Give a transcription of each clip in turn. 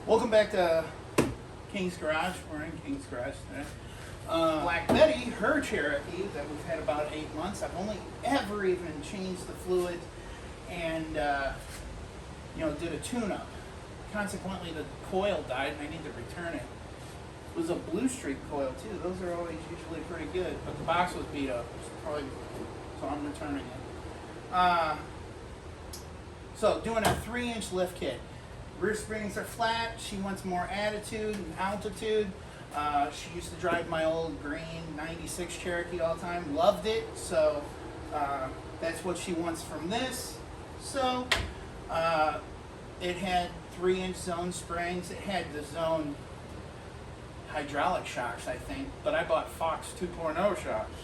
Welcome back to King's Garage. We're in King's Garage today. Black Betty, her Cherokee that we've had about 8 months, I've only ever even changed the fluid and did a tune-up. Consequently, the coil died and I need to return it. It was a Blue Streak coil too. Those are always usually pretty good, but the box was beat up, so I'm returning it. So doing a 3-inch lift kit. Rear springs are flat. She wants more attitude and altitude. She used to drive my old green 96 Cherokee all the time. Loved it. So that's what she wants from this. So it had 3-inch Zone springs. It had the Zone hydraulic shocks, I think. But I bought Fox 2.0 shocks.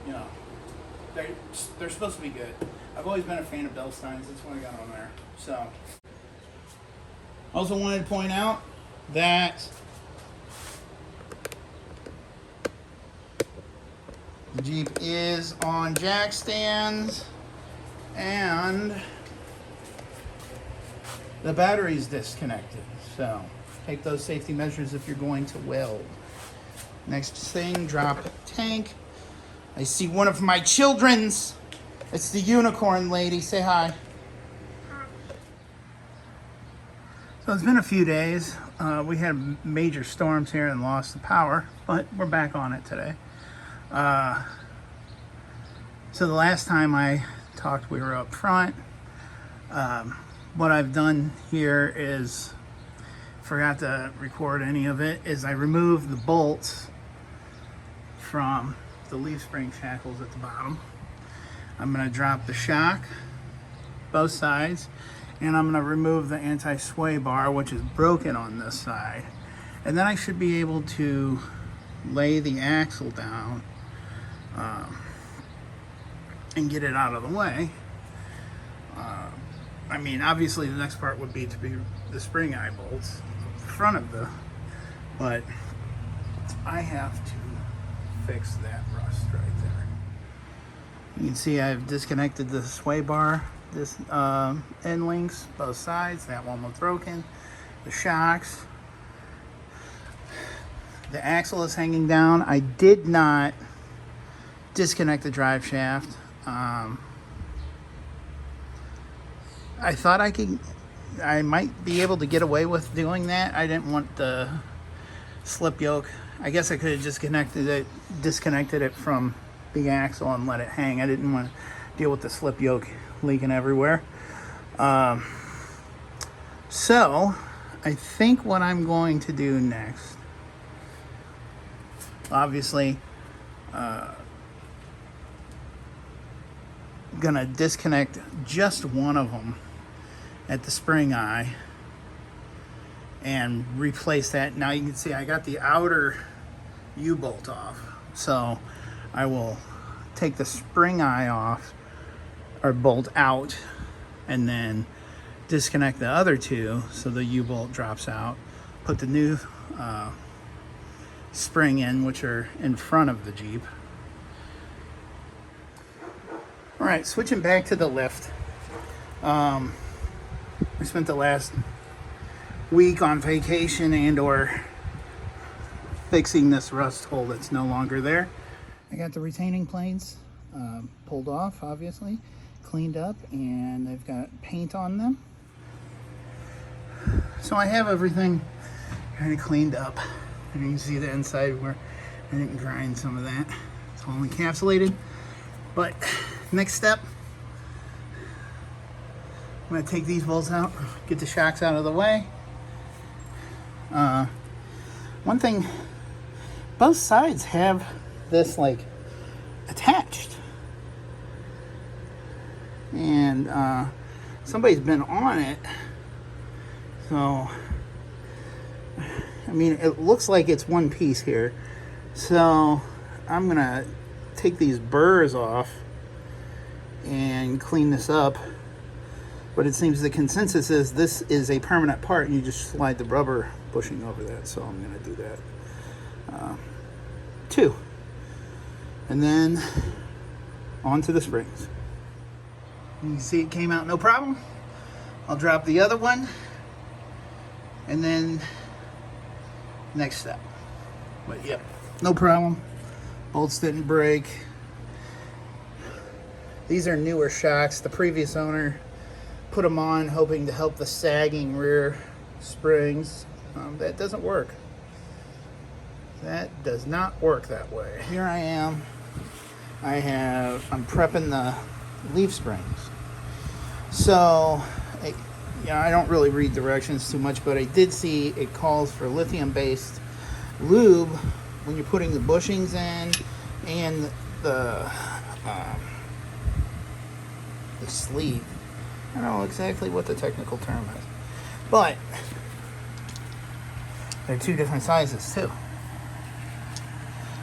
You know, they're supposed to be good. I've always been a fan of Bilstein's. That's what I got on there. So, also wanted to point out that the Jeep is on jack stands and the battery's disconnected. So, take those safety measures if you're going to weld. Next thing, drop tank. I see one of my children's. It's the unicorn lady. Say hi. Hi. So it's been a few days. We had major storms here and lost the power, but we're back on it today. So the last time I talked, we were up front. What I've done here is, forgot to record any of it, is I removed the bolts from the leaf spring shackles at the bottom. I'm going to drop the shock, both sides, and I'm going to remove the anti-sway bar, which is broken on this side. And then I should be able to lay the axle down and get it out of the way. I mean, obviously the next part would be to be the spring eye bolts, front of the, but I have to fix that rust right there. You can see I've disconnected the sway bar, this end links, both sides. That one was broken. The shocks. The axle is hanging down. I did not disconnect the drive shaft. I thought I might be able to get away with doing that. I didn't want the slip yoke. I guess I could have disconnected it from the axle and let it hang. I didn't want to deal with the slip yoke leaking everywhere. So I think what I'm going to do next, obviously, gonna disconnect just one of them at the spring eye and replace that. Now you can see I got the outer U-bolt off, so I will take the spring eye off or bolt out and then disconnect the other two so the U-bolt drops out. Put the new spring in, which are in front of the Jeep. All right, switching back to the lift. We spent the last week on vacation and or fixing this rust hole that's no longer there. I got the retaining plates pulled off, obviously, cleaned up, and I've got paint on them. So I have everything kind of cleaned up. And you can see the inside where I didn't grind some of that. It's all encapsulated. But next step, I'm going to take these bolts out, get the shocks out of the way. One thing, both sides have this like attached, and somebody's been on it, so I mean it looks like it's one piece here. So I'm gonna take these burrs off and clean this up, but it seems the consensus is this is a permanent part and you just slide the rubber bushing over that, so I'm gonna do that too. And then onto the springs. You can see it came out no problem. I'll drop the other one, and then next step. But yep, no problem. Bolts didn't break. These are newer shocks. The previous owner put them on hoping to help the sagging rear springs. That doesn't work. That does not work that way. Here I am. I'm prepping the leaf springs. So, I don't really read directions too much, but I did see it calls for lithium-based lube when you're putting the bushings in and the sleeve. I don't know exactly what the technical term is, but they're two different sizes too.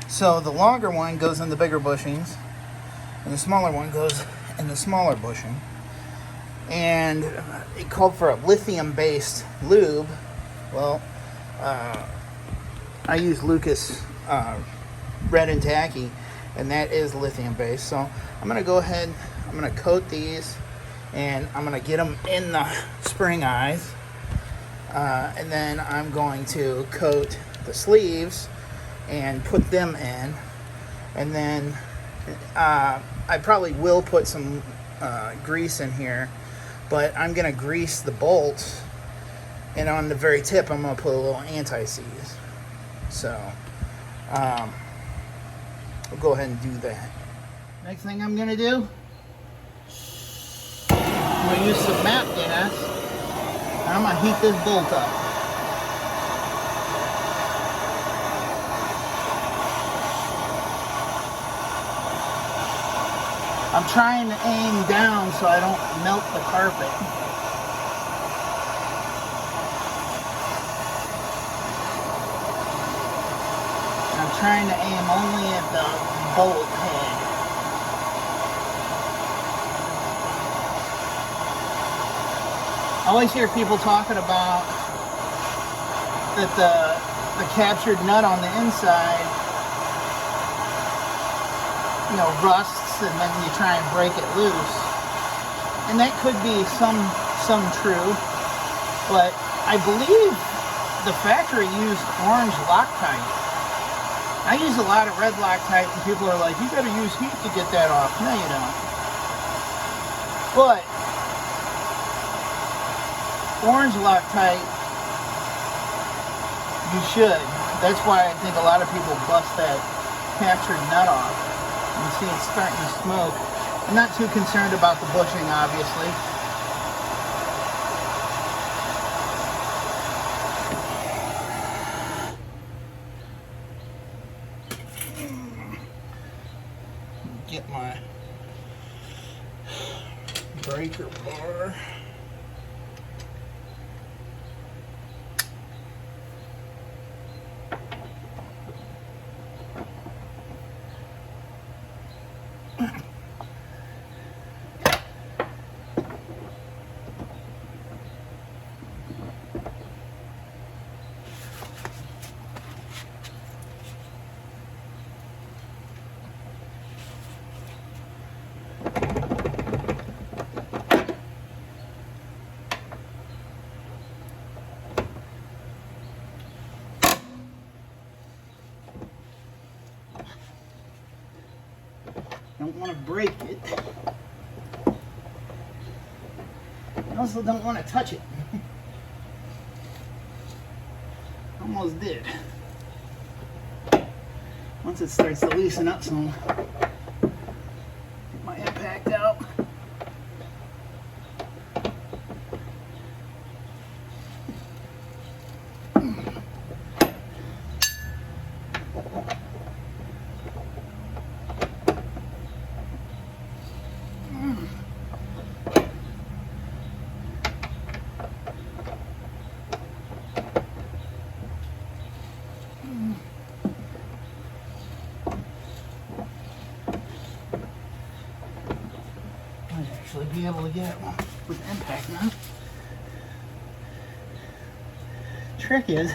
So the longer one goes in the bigger bushings, and the smaller one goes in the smaller bushing. And it called for a lithium-based lube. Well, I use Lucas Red and Tacky, and that is lithium-based. So I'm going to go ahead, I'm going to coat these, and I'm going to get them in the spring eyes. And then I'm going to coat the sleeves and put them in. And then I probably will put some grease in here, but I'm going to grease the bolts, and on the very tip I'm going to put a little anti-seize. So we'll go ahead and do that. Next thing I'm going to do, I'm going to use some MAP gas, and I'm going to heat this bolt up. I'm trying to aim down so I don't melt the carpet. I'm trying to aim only at the bolt head. I always hear people talking about that the captured nut on the inside, rusts, and then you try and break it loose. And that could be some true, but I believe the factory used orange Loctite. I use a lot of red Loctite, and people are like, you gotta use heat to get that off. No, you don't. But orange Loctite, you should. That's why I think a lot of people bust that captured nut off. You see it's starting to smoke. I'm not too concerned about the bushing, obviously. Get my breaker bar. Don't want to break it. I also don't want to touch it. Almost did. Once it starts to loosen up some, get my impact out. Be able to get it with impact now. Trick is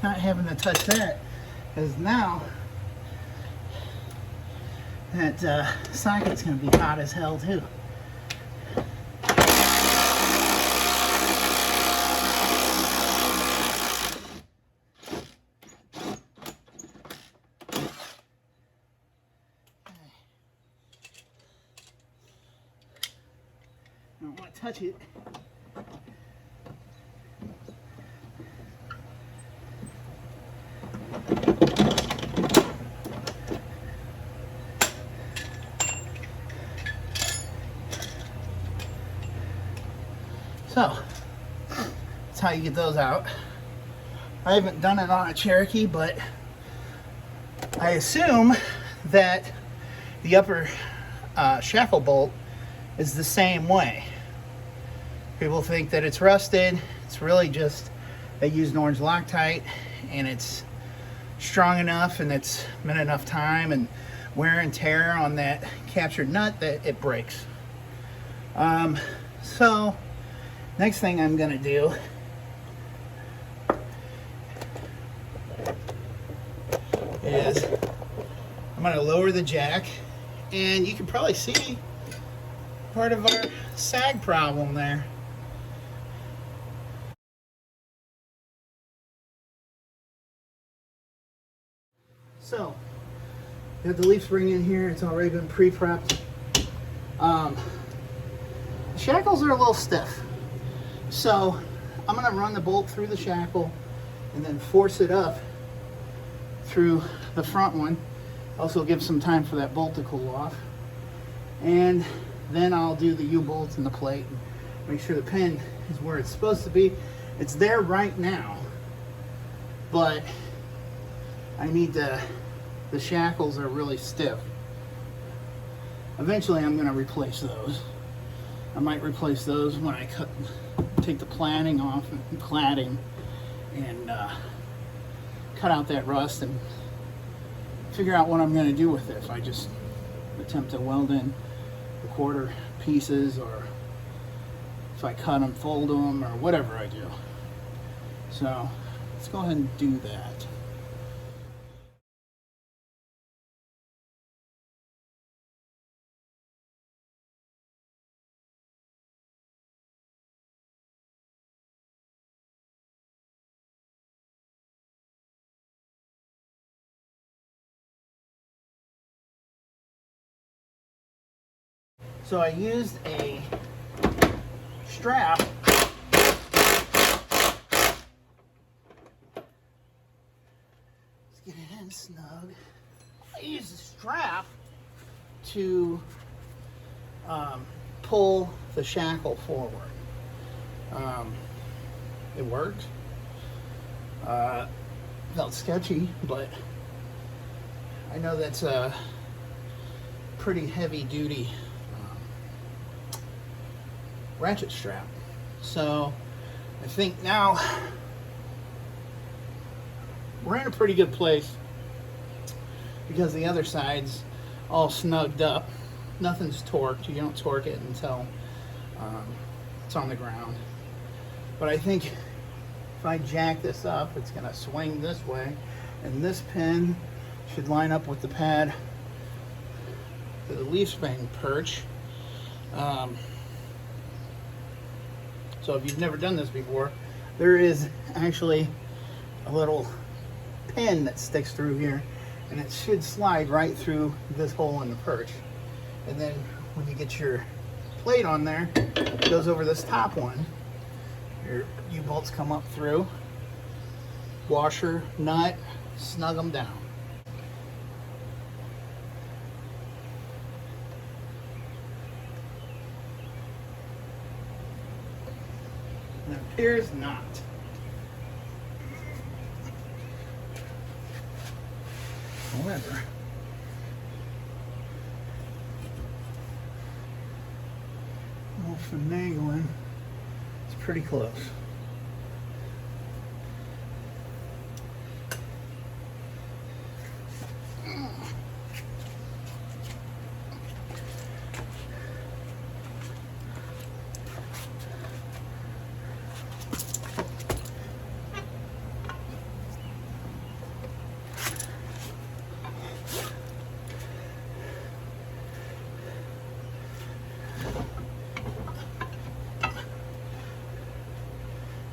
not having to touch that, because now that socket's going to be hot as hell too. I don't want to touch it. So, that's how you get those out. I haven't done it on a Cherokee, but I assume that the upper shackle bolt is the same way. People think that it's rusted. It's really just they used orange Loctite, and it's strong enough, and it's been enough time and wear and tear on that captured nut that it breaks. So next thing I'm gonna do is I'm gonna lower the jack, and you can probably see part of our sag problem there. So, got the leaf spring in here. It's already been pre-prepped. The shackles are a little stiff, so I'm gonna run the bolt through the shackle and then force it up through the front one. Also give some time for that bolt to cool off, and then I'll do the U-bolts and the plate and make sure the pin is where it's supposed to be. It's there right now, but I need the shackles are really stiff. Eventually I'm going to replace those. I might replace those when I take the plating off and cladding, and cut out that rust and figure out what I'm going to do with it. If I just attempt to weld in the quarter pieces, or if I cut them, fold them, or whatever I do. So let's go ahead and do that. So I used a strap get it in snug. I used a strap to pull the shackle forward. It worked. Felt sketchy, but I know that's a pretty heavy duty ratchet strap. So I think now we're in a pretty good place because the other side's all snugged up. Nothing's torqued. You don't torque it until it's on the ground. But I think if I jack this up, it's going to swing this way, and this pin should line up with the pad for the leaf spring perch. So if you've never done this before, there is actually a little pin that sticks through here, and it should slide right through this hole in the perch. And then when you get your plate on there, it goes over this top one. Your U-bolts come up through, washer, nut, snug them down. And it appears not. However, a little finagling, it's pretty close.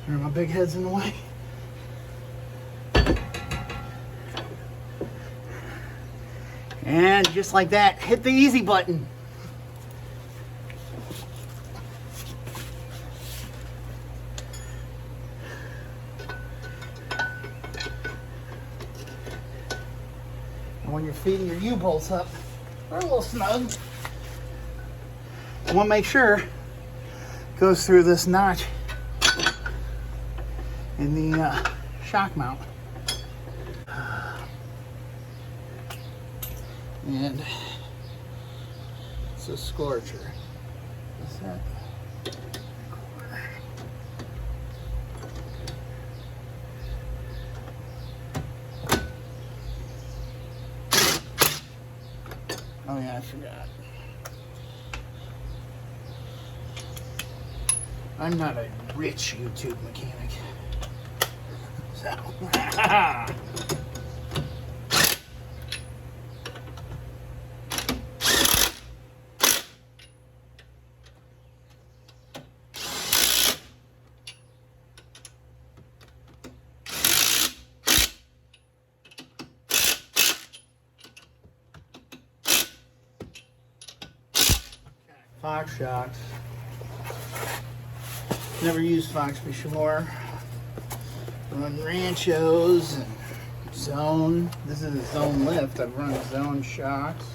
My big head's in the way. And just like that, hit the easy button. when you're feeding your U-bolts up, they're a little snug. You want to make sure it goes through this notch in the shock mount. And it's a scorcher. What's that? Oh yeah, I forgot. I'm not a rich YouTube mechanic. So Fox shocks. Never used Fox before. Run Ranchos and Zone. This is a Zone lift. I've run Zone shocks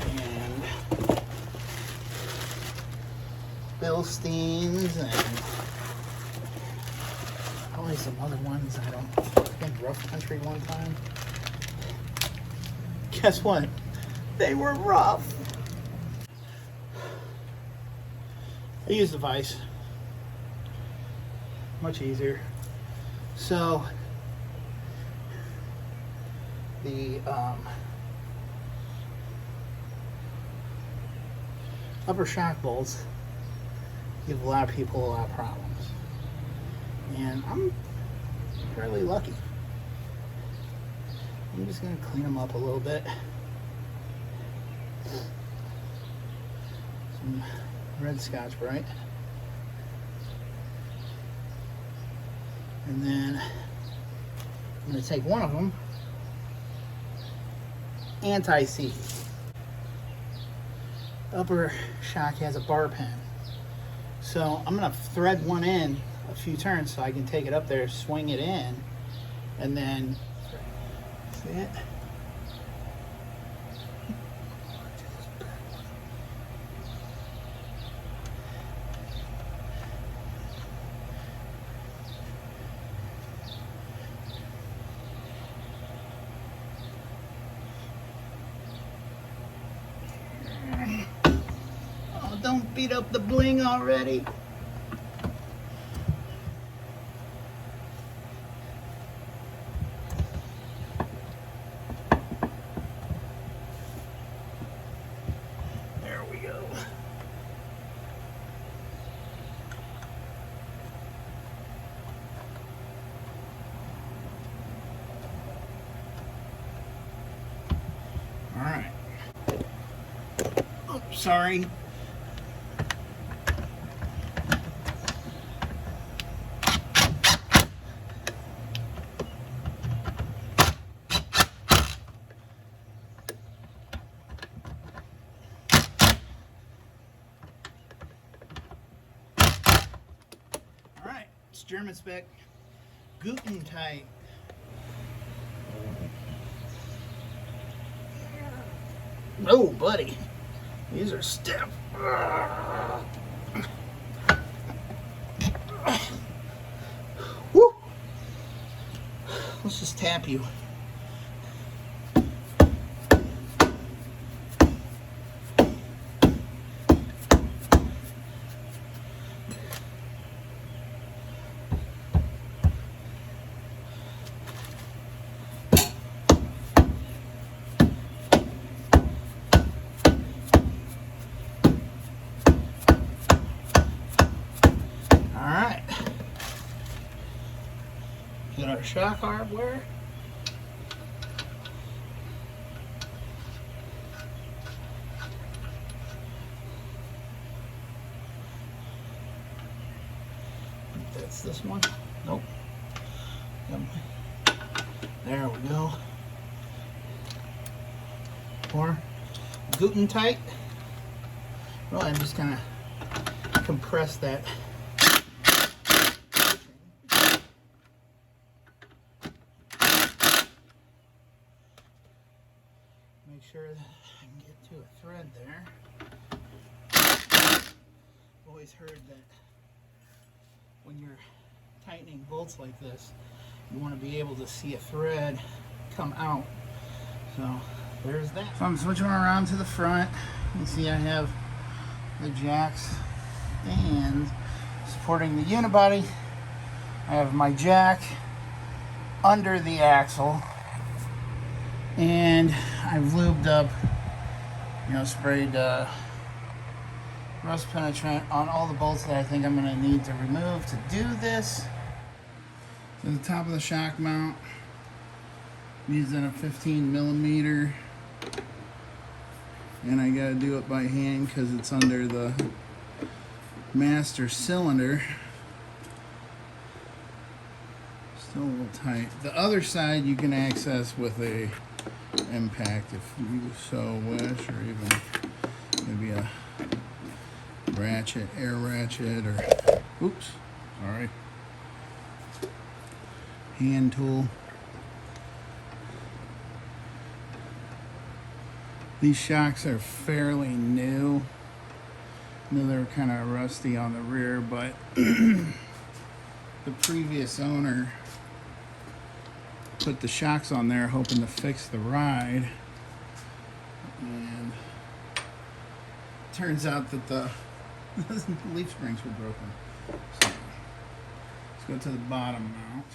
and Bilsteins and probably some other ones. I think Rough Country one time. Guess what? They were rough. I use the vise. Much easier. So the upper shock bolts give a lot of people a lot of problems, and I'm fairly lucky. I'm just going to clean them up a little bit. Some red Scotch Brite. And then I'm going to take one of them, anti-seize. Upper shock has a bar pen. So I'm going to thread one in a few turns so I can take it up there, swing it in, and then, see it? Don't beat up the bling already. There we go. All right. Oh, sorry. German spec Guten tight. Oh, buddy, these are stiff. Woo! Let's just tap you. Get our shock hardware. That's this one. Nope. There we go. Or Guten tight. Well, I'm just gonna compress that. sure that I can get to a thread there. Always heard that when you're tightening bolts like this, you want to be able to see a thread come out. So there's that. So I'm switching around to the front. You can see I have the jacks and supporting the unibody. I have my jack under the axle, and I've lubed up, sprayed rust penetrant on all the bolts that I think I'm going to need to remove to do this. To the top of the shock mount, I'm using a 15 millimeter, and I got to do it by hand because it's under the master cylinder. Still a little tight. The other side you can access with a impact if you so wish, or even maybe a ratchet, air ratchet, or oops, sorry, hand tool. These shocks are fairly new. I know they're kind of rusty on the rear, but the previous owner put the shocks on there hoping to fix the ride, and turns out that the leaf springs were broken. So let's go to the bottom mount.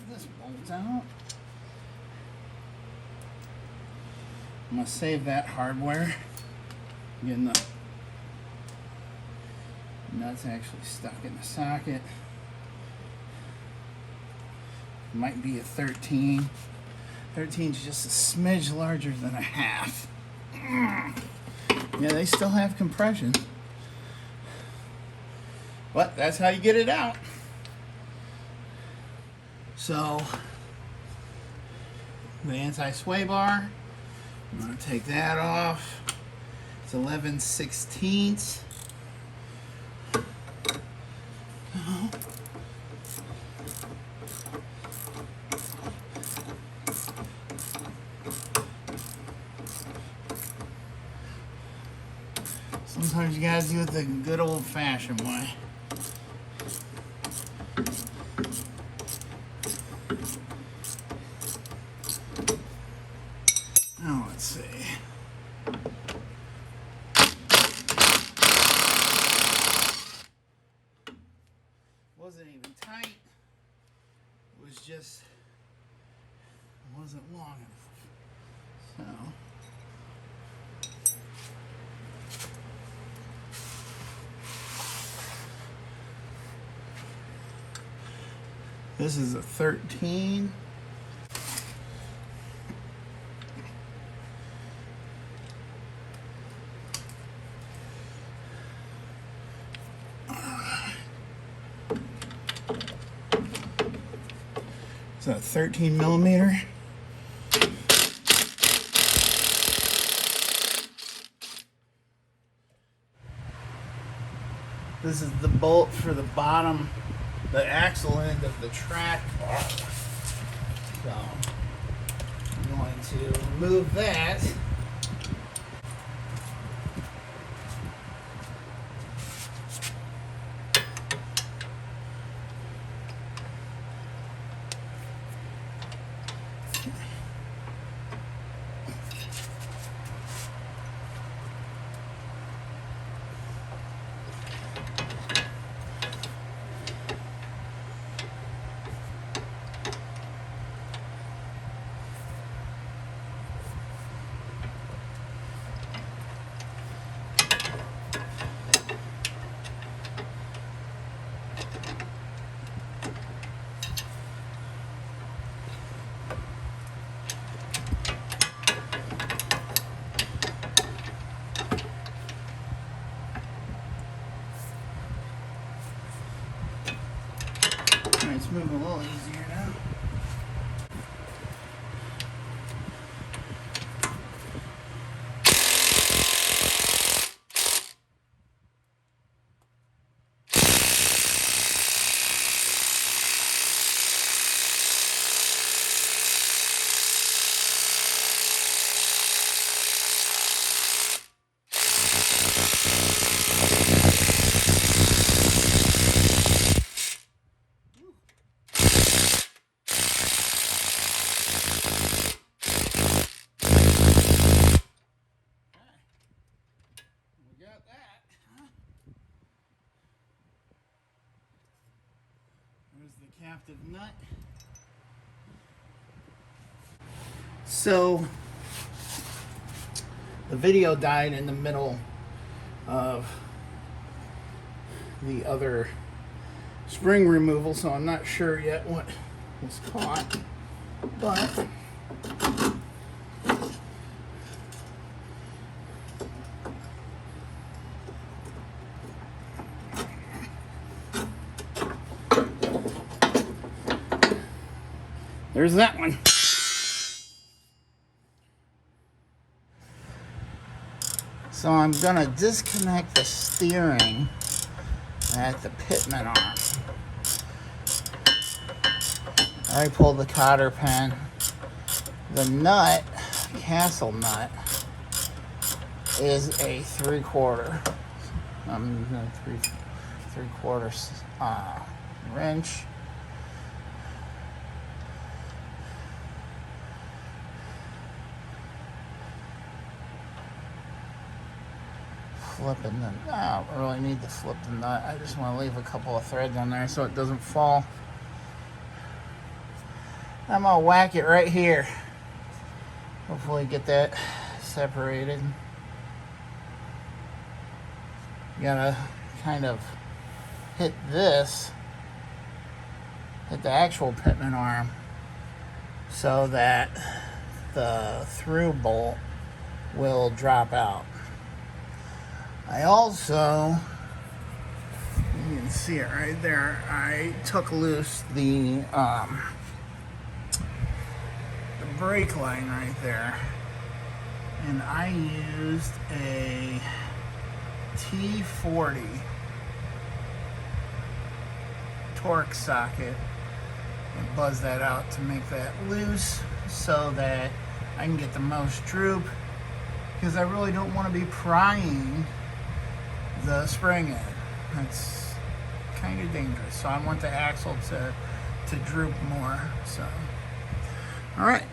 This bolts out. I'm going to save that hardware. Getting the nuts actually stuck in the socket. Might be a 13. 13 is just a smidge larger than a half. Yeah, they still have compression. But that's how you get it out. So, the anti-sway bar, I'm going to take that off. It's 11/16. Sometimes you gotta do it the good old-fashioned way. Now let's see. Wasn't even tight. It was just, it wasn't long enough. So. This is a 13. It's a 13 millimeter. This is the bolt for the bottom, the axle end of the track bar. So I'm going to remove that. adaptive nut. So the video died in the middle of the other spring removal, so I'm not sure yet what was caught, but there's that one. So I'm gonna disconnect the steering at the pitman arm. I pulled the cotter pin. The nut, castle nut, is a 3/4. I'm using a 3/4 wrench. Flipping the, I don't really need to flip the nut. I just want to leave a couple of threads on there so it doesn't fall. I'm gonna whack it right here. Hopefully get that separated. You gotta kind of hit this, hit the actual pitman arm, so that the through bolt will drop out. I also, you can see it right there, I took loose the brake line right there, and I used a T40 torque socket and buzz that out to make that loose so that I can get the most droop, because I really don't want to be prying the spring in. That's kind of dangerous. So I want the axle to droop more. So, all right.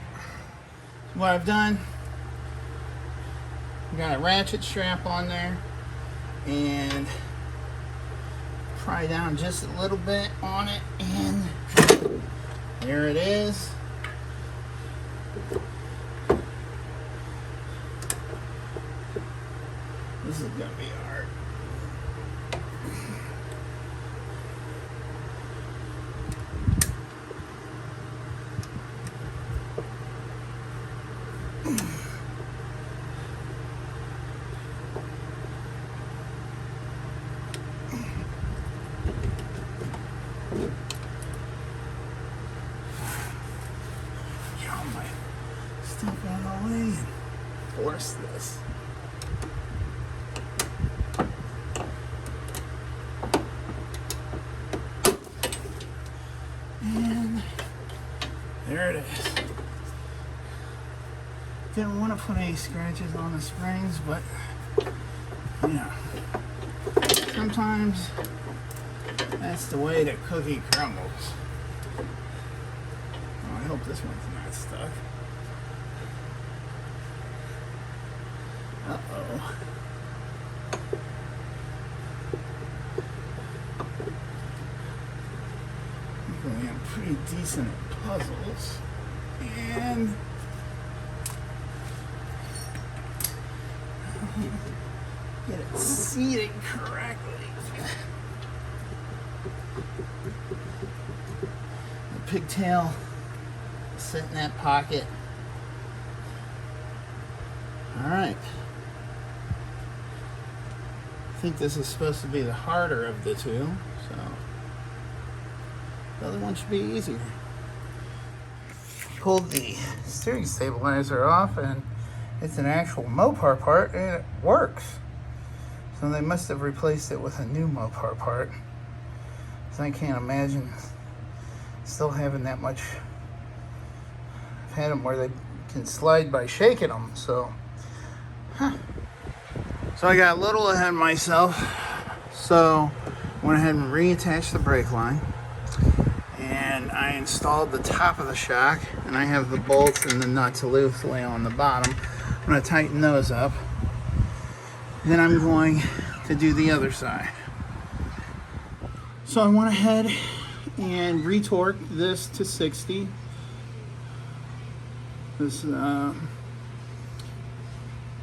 So what I've done, I've got a ratchet strap on there, and pry down just a little bit on it, and there it is. This is gonna be hard. Y'all might step out of the way and force this. And there it is. Didn't want to put any scratches on the springs, but you know, sometimes that's the way the cookie crumbles. Oh, I hope this one's not stuck. Uh-oh. I'm pretty decent at puzzles. And get it seated correctly. The pigtail sit in that pocket. Alright. I think this is supposed to be the harder of the two, so the other one should be easier. Pulled the steering stabilizer off, and it's an actual Mopar part, and it works. So they must have replaced it with a new Mopar part. So I can't imagine still having that much. I've had them where they can slide by shaking them, so. So I got a little ahead of myself. So went ahead and reattached the brake line. And I installed the top of the shock, and I have the bolts and the nuts loosely on the bottom. I'm going to tighten those up. Then I'm going to do the other side. So I went ahead and retorque this to 60. This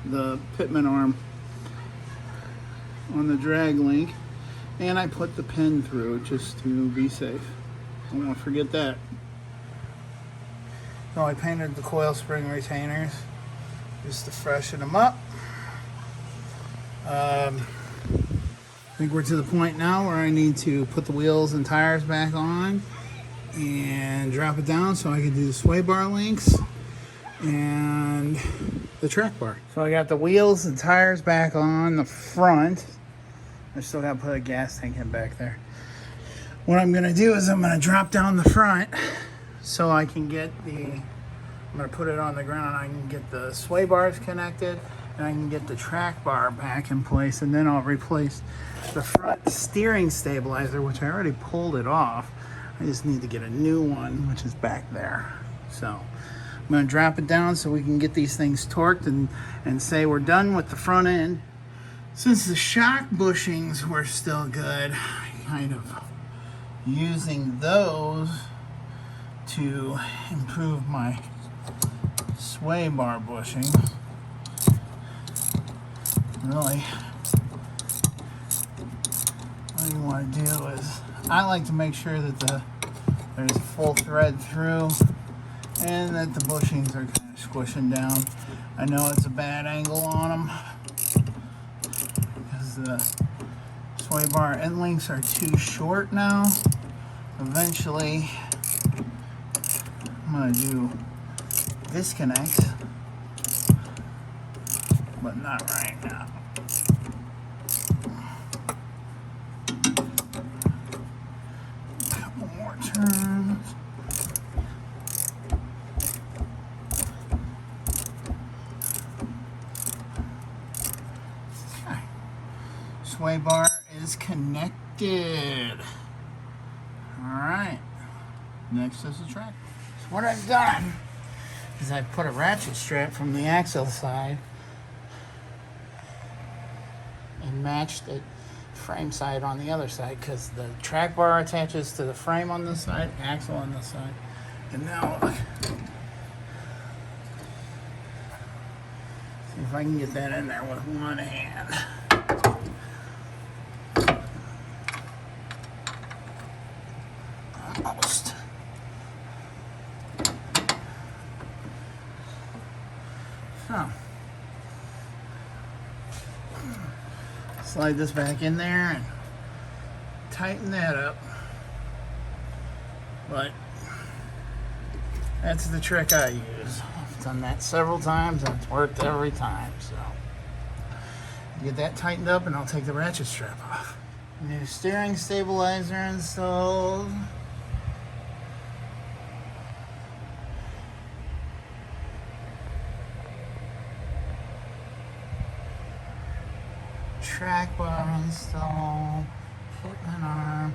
the pitman arm on the drag link, and I put the pin through just to be safe. Don't want to forget that. So I painted the coil spring retainers just to freshen them up. I think we're to the point now where I need to put the wheels and tires back on and drop it down so I can do the sway bar links and the track bar. So I got the wheels and tires back on the front. I still got to put a gas tank in back there. What I'm going to do is I'm going to drop down the front so I can get I'm going to put it on the ground. I can get the sway bars connected and I can get the track bar back in place, and then I'll replace the front steering stabilizer, which I already pulled it off. I just need to get a new one, which is back there. So I'm going to drop it down so we can get these things torqued and say we're done with the front end. Since the shock bushings were still good, kind of using those to improve my sway bar bushing. Really, what you want to do is, I like to make sure that there's a full thread through and that the bushings are kind of squishing down. I know it's a bad angle on them because the sway bar end links are too short now. Eventually, I'm going to do disconnects, but not right now. Couple more turns. Okay. Sway bar is connected. Alright. Next is the track. So what I've done is I put a ratchet strap from the axle side and matched the frame side on the other side, because the track bar attaches to the frame on this side, axle on this side. And now look. See if I can get that in there with one hand. Almost. So slide this back in there and tighten that up. But that's the trick I use. I've done that several times and it's worked every time. So get that tightened up and I'll take the ratchet strap off. New steering stabilizer installed. Track bar installed, pitman arm.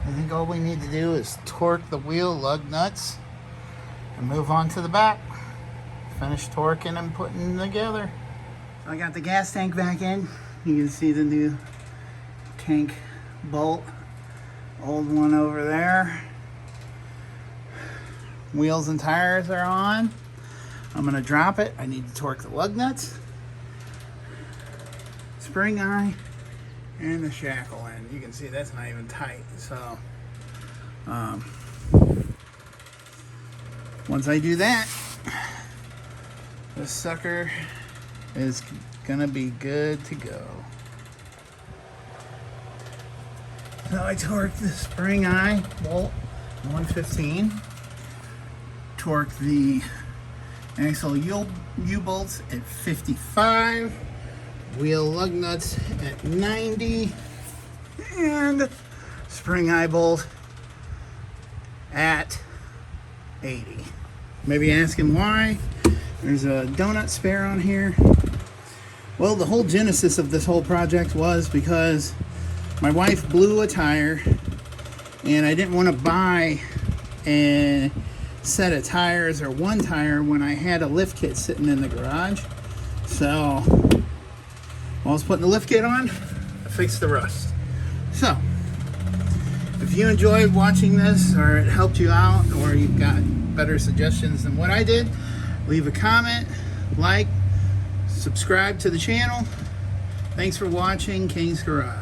I think all we need to do is torque the wheel lug nuts and move on to the back. Finish torquing and putting them together. So I got the gas tank back in. You can see the new tank bolt, old one over there. Wheels and tires are on. I'm gonna drop it. I need to torque the lug nuts, spring eye, and the shackle end. You can see that's not even tight. So once I do that, this sucker is gonna be good to go. So I torqued the spring eye bolt 115, torqued the axle U-bolts at 55, wheel lug nuts at 90, and spring eye bolt at 80. Maybe asking why. There's a donut spare on here. Well, the whole genesis of this whole project was because my wife blew a tire and I didn't want to buy a set of tires or one tire when I had a lift kit sitting in the garage. So while I was putting the lift kit on, I fixed the rust. So if if you enjoyed watching this, or it helped you out, or you've got better suggestions than what I did, leave a comment, like, subscribe to the channel. Thanks for watching King's Garage.